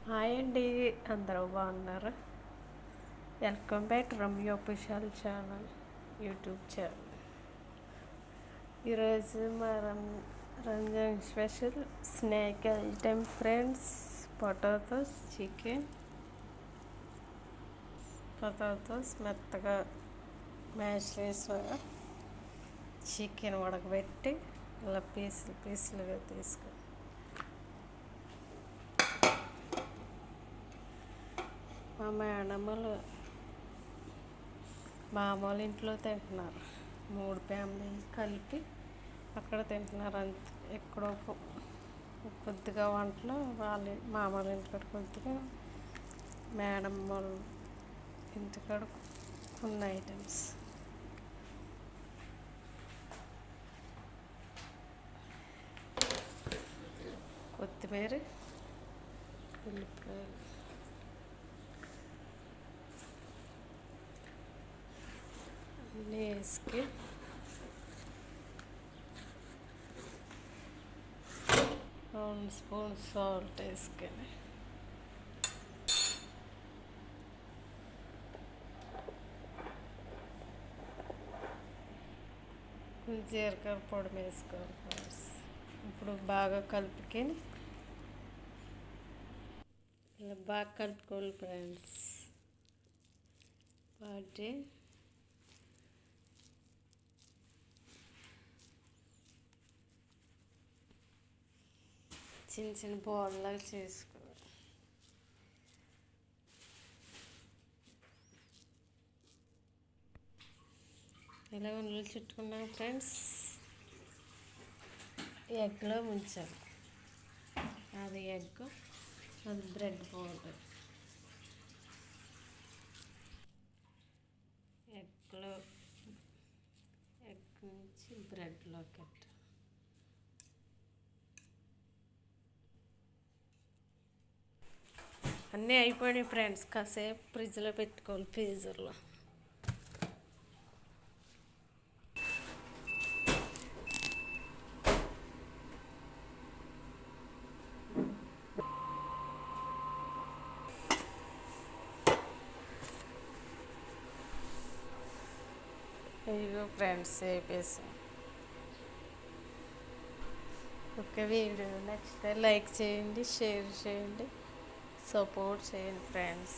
Hi అండి, అందరూ బాగున్నారు. Welcome back Ramya official channel, YouTube channel. ఈరోజు మా Ramzan special snack item friends. Potatoes మెత్తగా మ్యాష్ చేసిన చికెన్ ఉడకబెట్టి ఇలా పీసులుగా తీసుకొని మా మేనమ్మలు మామూలు ఇంట్లో తింటున్నారు. 3 ఫ్యామిలీ కలిపి అక్కడ తింటున్నారు. అంతే, ఎక్కడో కొద్దిగా వంటలు వాళ్ళ మామూలు ఇంటికాడ కొద్దిగా, మేనమ్మలు ఇంటికాడ కొన్ని ఐటమ్స్. కొత్తిమీర, ఉల్లిపాయలు, అన్నీ వేసుకి 2 స్పూన్స్ సాల్ట్ వేసుకొని జీలకర్ర పొడి వేసుకోవాలి ఫ్రెండ్స్. ఇప్పుడు బాగా కలుపుకొని ఇలా బాగా కలుపుకోవాలి ఫ్రెండ్స్. వాటి చిన్న చిన్న బాల్లాగా చేసుకోవాలి. ఇలా ఉండలు చుట్టుకున్నాం ఫ్రెండ్స్. ఎగ్లో ముంచాలి. అది ఎగ్, అది బ్రెడ్ పౌడర్. ఎగ్లో ఎగ్ నుంచి బ్రెడ్లో కట్ట. అన్నీ అయిపోయినాయి ఫ్రెండ్స్. కాసేపు ఫ్రిడ్జ్లో పెట్టుకోవాలి, ఫ్రీజర్లో. ఇదిగో ఫ్రెండ్స్ వేపేసాం. ఒక వీడియో నచ్చితే లైక్ చేయండి, షేర్ చేయండి, సపోర్ట్ చేయండి ఫ్రెండ్స్.